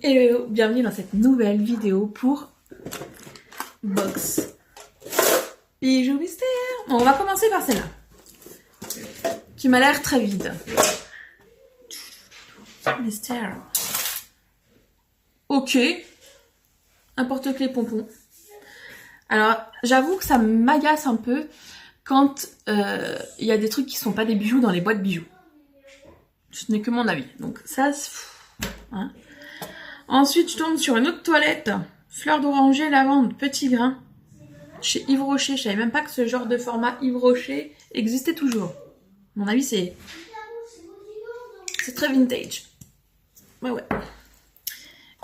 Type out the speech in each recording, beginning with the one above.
Hello, bienvenue dans cette nouvelle vidéo pour Box Bijoux Mystère. Bon, on va commencer par celle-là, qui m'a l'air très vide. Mystère. Ok. Un porte-clés pompon. Alors, j'avoue que ça m'agace un peu quand il y a des trucs qui sont pas des bijoux dans les boîtes bijoux. Ce n'est que mon avis. Donc ça, hein. Ensuite, je tombe sur une autre toilette. Fleur d'oranger, lavande, petit grain. Chez Yves Rocher. Je savais même pas que ce genre de format Yves Rocher existait toujours. À mon avis, c'est très vintage. Ouais.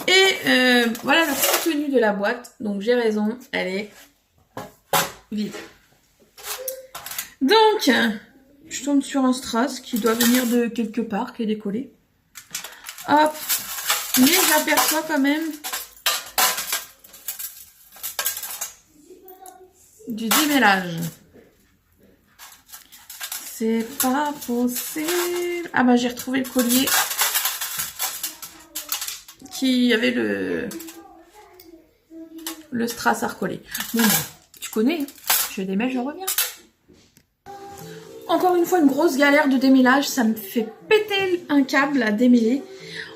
Et voilà le contenu de la boîte. Donc j'ai raison, elle est vide. Donc, je tombe sur un strass qui doit venir de quelque part, qui est décollé. Hop. Mais j'aperçois quand même du démêlage. C'est pas possible. Ah bah j'ai retrouvé le collier qui avait le strass à recoller. Bon, tu connais, je démêle, je reviens. Encore une fois, une grosse galère de démêlage. Ça me fait péter un câble à démêler.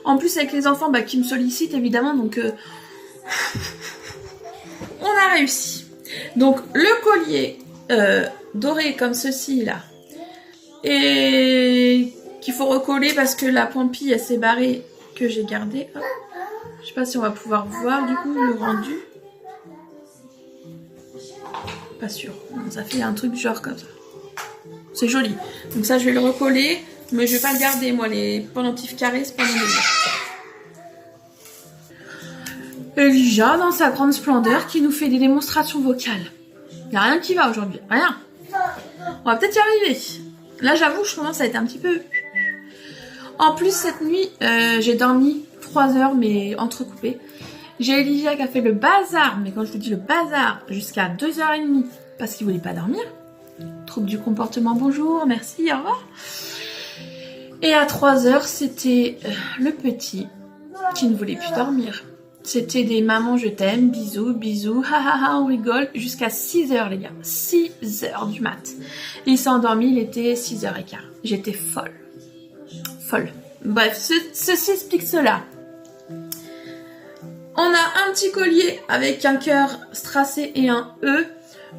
En plus, avec les enfants qui me sollicitent, évidemment. Donc, on a réussi. Donc, le collier doré comme ceci, là. Et qu'il faut recoller parce que la pampille, elle s'est barrée que j'ai gardée. Hop. Je sais pas si on va pouvoir voir, du coup, le rendu. Pas sûr. Ça fait un truc genre comme ça. C'est joli. Donc ça, je vais le recoller. Mais je vais pas le garder, moi. Les pendentifs carrés, c'est pas mon délire. Elijah, dans sa grande splendeur, qui nous fait des démonstrations vocales. Il n'y a rien qui va aujourd'hui. Rien. On va peut-être y arriver. Là, j'avoue, je commence à être un petit peu... En plus, cette nuit, j'ai dormi 3 heures, mais entrecoupées. J'ai Elijah qui a fait le bazar. Mais quand je vous dis le bazar, jusqu'à 2h30, parce qu'il voulait pas dormir. Trouble du comportement, bonjour, merci, au revoir. Et à 3h, c'était le petit qui ne voulait plus dormir. C'était des mamans je t'aime, bisous, bisous, ha, on rigole, jusqu'à 6h les gars, 6h du mat. Il s'est endormi, il était 6h15. J'étais folle. Bref, ceci explique cela. On a un petit collier avec un cœur strassé et un E.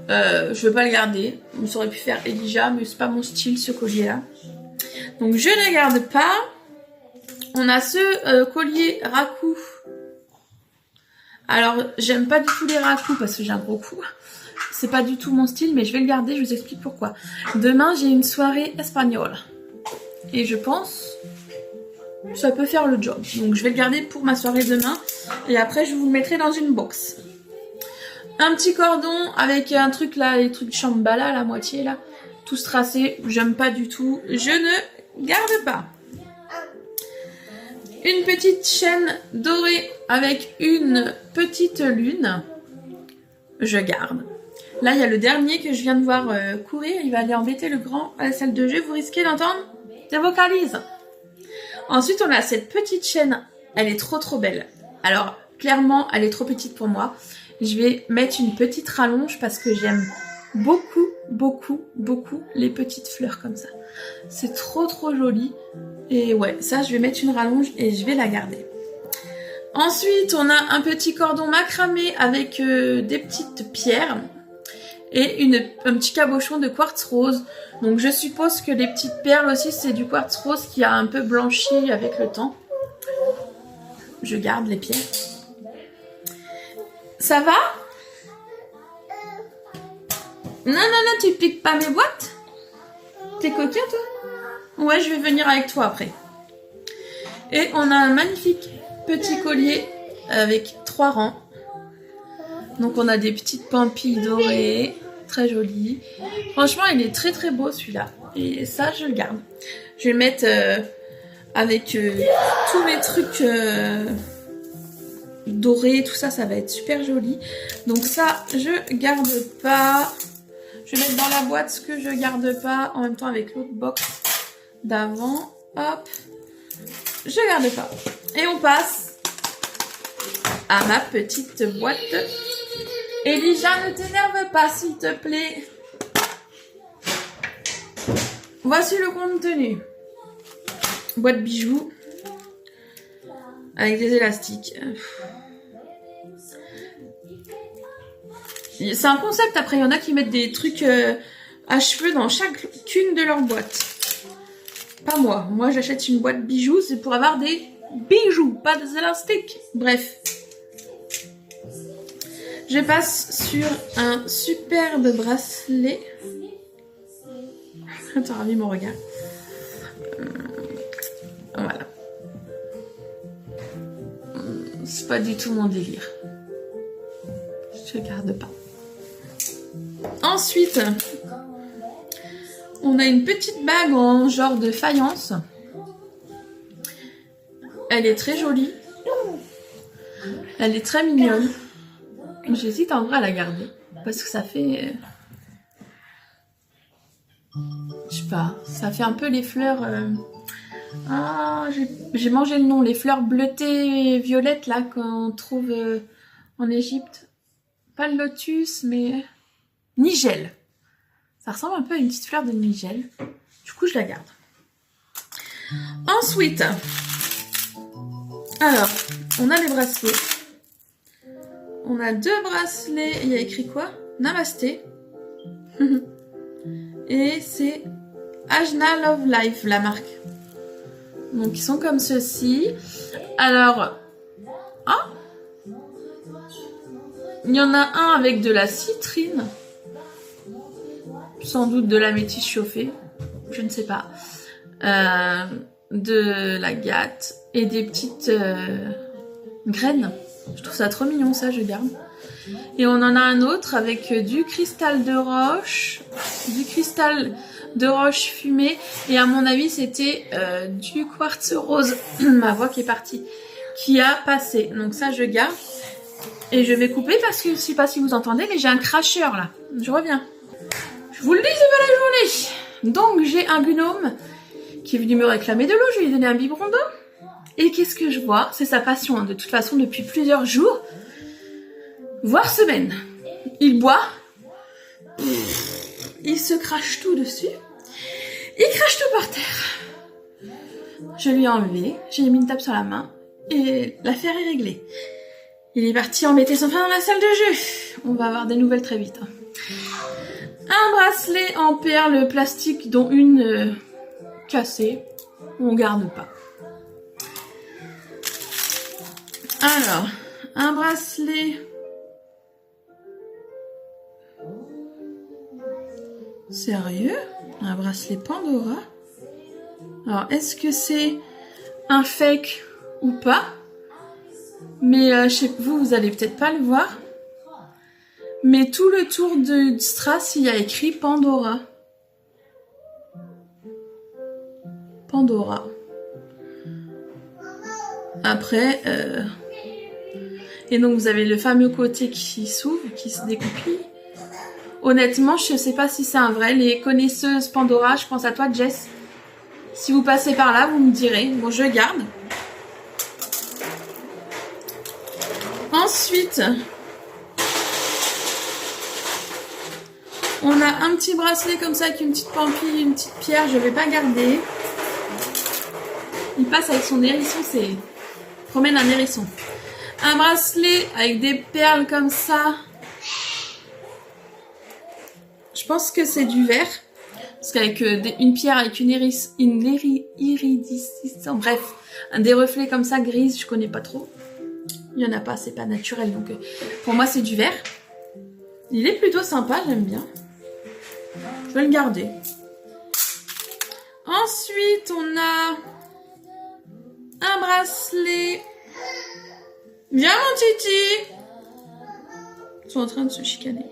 Je veux pas le garder. Ça aurait pu faire Elijah, mais c'est pas mon style ce collier-là. Donc je ne garde pas. On a ce collier raku. Alors j'aime pas du tout les rakus parce que j'ai un gros cou. C'est pas du tout mon style, mais je vais le garder. Je vous explique pourquoi. Demain j'ai une soirée espagnole et je pense que ça peut faire le job. Donc je vais le garder pour ma soirée demain et après je vous le mettrai dans une box. Un petit cordon avec un truc là, les trucs Shambhala, la moitié là, tout tracé, j'aime pas du tout, je ne garde pas. Une petite chaîne dorée avec une petite lune, je garde. Là il y a le dernier que je viens de voir courir, il va aller embêter le grand à la salle de jeu, vous risquez d'entendre des vocalises. Ensuite on a cette petite chaîne, elle est trop belle. Alors clairement elle est trop petite pour moi. Je vais mettre une petite rallonge parce que j'aime beaucoup les petites fleurs comme ça. C'est trop joli. Et ouais, ça je vais mettre une rallonge et je vais la garder. Ensuite, on a un petit cordon macramé avec des petites pierres et un petit cabochon de quartz rose. Donc je suppose que les petites perles aussi, c'est du quartz rose qui a un peu blanchi avec le temps. Je garde les pierres. Ça va? Non, tu piques pas mes boîtes? T'es coquin, toi? Ouais, je vais venir avec toi après. Et on a un magnifique petit collier avec 3 rangs. Donc on a des petites pampilles dorées, très jolies. Franchement, il est très beau celui-là. Et ça, je le garde. Je vais le mettre avec tous mes trucs... doré, tout ça, ça va être super joli. Donc ça, je garde pas. Je vais mettre dans la boîte ce que je garde pas en même temps avec l'autre box d'avant. Hop, je garde pas. Et on passe à ma petite boîte. Elijah, ne t'énerve pas s'il te plaît. Voici le contenu. Boîte bijoux. Avec des élastiques. C'est un concept, après il y en a qui mettent des trucs à cheveux dans chacune de leurs boîtes. Pas moi. Moi j'achète une boîte bijoux, c'est pour avoir des bijoux, pas des élastiques. Bref. Je passe sur un superbe bracelet. T'as ravi mon regard. Voilà. C'est pas du tout mon délire. Je regarde pas. Ensuite, on a une petite bague en genre de faïence. Elle est très jolie. Elle est très mignonne. J'hésite en vrai à la garder. Parce que ça fait... je sais pas. Ça fait un peu les fleurs... Ah, j'ai mangé le nom. Les fleurs bleutées et violettes là qu'on trouve en Égypte. Pas le lotus, mais... nigelle. Ça ressemble un peu à une petite fleur de nigelle. Du coup, je la garde. Ensuite, alors, on a les bracelets. On a 2 bracelets. Il y a écrit quoi? Namasté. Et c'est Ajna Love Life, la marque. Donc, ils sont comme ceci. Alors, ah, il y en a un avec de la citrine. Sans doute de la métisse chauffée. Je ne sais pas. De la gâte. Et des petites graines. Je trouve ça trop mignon, ça, je garde. Et on en a un autre avec du cristal de roche. Du cristal de roche fumé. Et à mon avis, c'était du quartz rose. Ma voix qui est partie. Qui a passé. Donc ça, je garde. Et je vais couper parce que je ne sais pas si vous entendez, mais j'ai un cracheur là. Je reviens. Je vous le dis, c'est pas la journée. Donc j'ai un gnome qui est venu me réclamer de l'eau. Je lui ai donné un biberon d'eau. Et qu'est-ce que je vois? C'est sa passion, hein, de toute façon, depuis plusieurs jours, voire semaines. Il boit. Il se crache tout dessus. Il crache tout par terre. Je lui ai enlevé. J'ai mis une tape sur la main. Et l'affaire est réglée. Il est parti embêter son frère dans la salle de jeu. On va avoir des nouvelles très vite. Un bracelet en perles plastique, dont une cassée. On garde pas. Alors, un bracelet. Sérieux? Un bracelet Pandora? Alors, est-ce que c'est un fake ou pas? Mais je sais, vous allez peut-être pas le voir. Mais tout le tour de strass, il y a écrit Pandora. Pandora. Après, et donc vous avez le fameux côté qui s'ouvre, qui se découpille. Honnêtement, je sais pas si c'est un vrai. Les connaisseuses Pandora, je pense à toi, Jess. Si vous passez par là, vous me direz. Bon, je garde. Ensuite, on a un petit bracelet comme ça avec une petite pampille, une petite pierre. Je vais pas garder. Il passe avec son hérisson, c'est... promène un hérisson. Un bracelet avec des perles comme ça. Je pense que c'est du verre. Parce qu'avec une pierre avec une iridescence, bref, des reflets comme ça grises, je connais pas trop. Il y en a pas, c'est pas naturel, donc pour moi c'est du verre. Il est plutôt sympa, j'aime bien. Je vais le garder. Ensuite, on a un bracelet. Viens mon titi. Ils sont en train de se chicaner.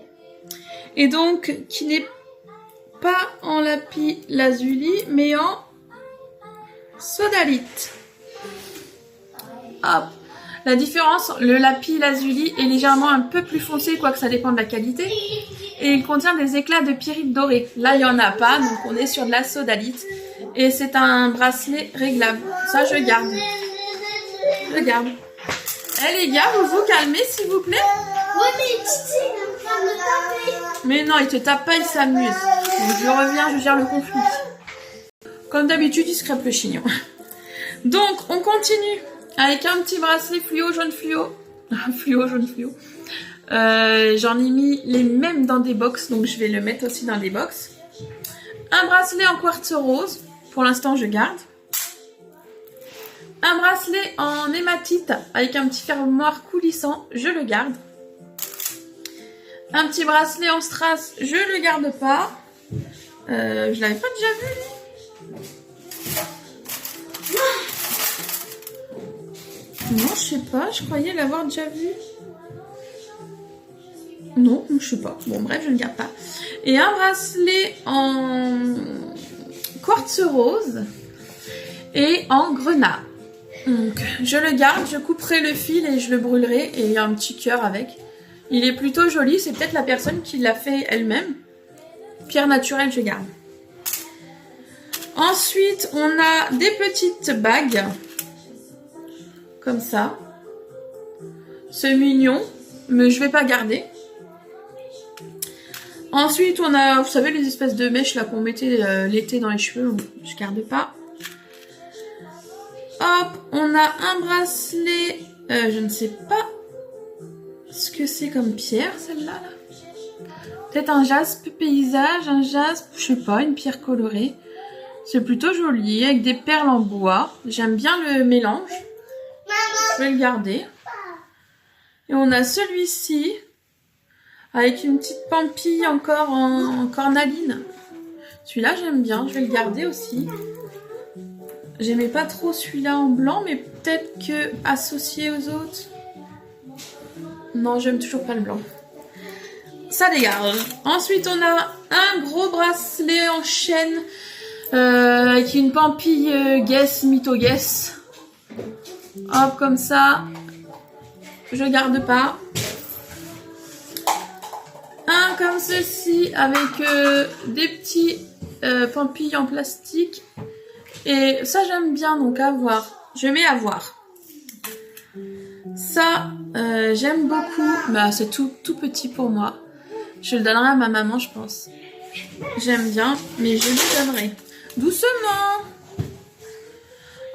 Et donc, qui n'est pas en lapis lazuli, mais en sodalite. Hop. La différence, le lapis lazuli est légèrement un peu plus foncé, quoique ça dépend de la qualité. Et il contient des éclats de pyrite doré. Là, il n'y en a pas, donc on est sur de la sodalite. Et c'est un bracelet réglable. Ça, je garde. Je garde. Eh les gars, vous vous calmez s'il vous plaît? Oui, mais Titi, il est en train de me taper. Mais non, il te tape pas, il s'amuse. Donc je reviens, je gère le conflit. Comme d'habitude, il scrape le chignon. Donc, on continue avec un petit bracelet fluo, jaune fluo. Fluo, jaune fluo. J'en ai mis les mêmes dans des box, donc je vais le mettre aussi dans des box. Un bracelet en quartz rose. Pour l'instant, je garde. Un bracelet en hématite avec un petit fermoir coulissant. Je le garde. Un petit bracelet en strass. Je le garde pas. Je l'avais pas déjà vu, lui. Non, je sais pas, je croyais l'avoir déjà vu. Non, je sais pas. Bon, bref, je ne garde pas. Et un bracelet en quartz rose et en grenat. Donc, je le garde, je couperai le fil et je le brûlerai. Et il y a un petit cœur avec. Il est plutôt joli, c'est peut-être la personne qui l'a fait elle-même. Pierre naturelle, je garde. Ensuite, on a des petites bagues. Comme ça. C'est mignon, mais je vais pas garder. Ensuite, on a, vous savez, les espèces de mèches là qu'on mettait l'été dans les cheveux. Je garde pas. Hop, on a un bracelet. Je ne sais pas ce que c'est comme pierre, celle-là. Là. Peut-être un jaspe paysage, un jaspe, je sais pas, une pierre colorée. C'est plutôt joli, avec des perles en bois. J'aime bien le mélange. Je vais le garder. Et on a celui-ci avec une petite pampille encore en cornaline. Celui-là j'aime bien, je vais le garder aussi. J'aimais pas trop celui-là en blanc, mais peut-être que associé aux autres. Non, j'aime toujours pas le blanc. Ça dégage. Ensuite on a un gros bracelet en chaîne avec une pampille Guess, Mytho Guess. Hop, comme ça. Je garde pas. Un comme ceci avec des petits pampilles en plastique. Et ça j'aime bien, donc à voir. Je mets à voir. Ça j'aime beaucoup. Bah, c'est tout petit pour moi. Je le donnerai à ma maman, je pense. J'aime bien, mais je lui donnerai. Doucement.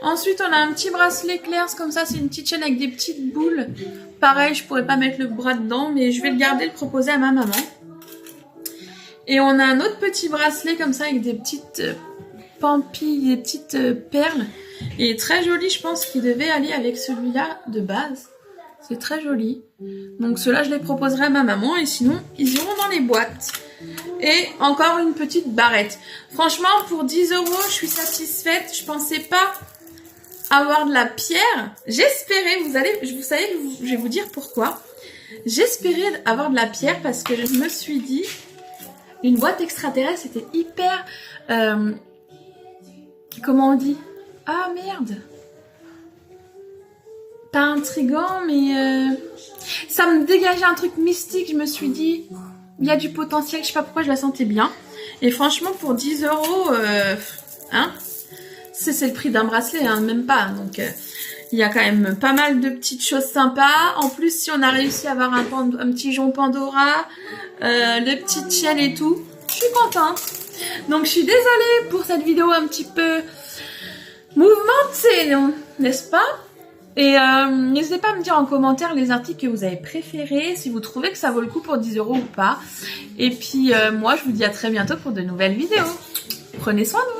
Ensuite, on a un petit bracelet clair, comme ça, c'est une petite chaîne avec des petites boules. Pareil, je pourrais pas mettre le bras dedans, mais je vais le garder, le proposer à ma maman. Et on a un autre petit bracelet comme ça avec des petites pampilles, des petites perles. Il est très joli, je pense qu'il devait aller avec celui-là de base. C'est très joli. Donc ceux-là, je les proposerai à ma maman et sinon, ils iront dans les boîtes. Et encore une petite barrette. Franchement, pour 10 €, je suis satisfaite. Je pensais pas avoir de la pierre. J'espérais, vous savez, je vais vous dire pourquoi. J'espérais avoir de la pierre parce que je me suis dit, une boîte extraterrestre, c'était hyper... comment on dit? Ah merde! Pas intriguant, mais... ça me dégageait un truc mystique, je me suis dit... Il y a du potentiel, je sais pas pourquoi je la sentais bien. Et franchement, pour 10 €, hein, c'est le prix d'un bracelet, hein, même pas. Donc, il y a quand même pas mal de petites choses sympas. En plus, si on a réussi à avoir un petit jonc Pandora, les petites chaînes et tout, je suis contente. Donc, je suis désolée pour cette vidéo un petit peu mouvementée, n'est-ce pas? Et n'hésitez pas à me dire en commentaire les articles que vous avez préférés, si vous trouvez que ça vaut le coup pour 10 € ou pas. Et puis moi, je vous dis à très bientôt pour de nouvelles vidéos. Prenez soin de vous.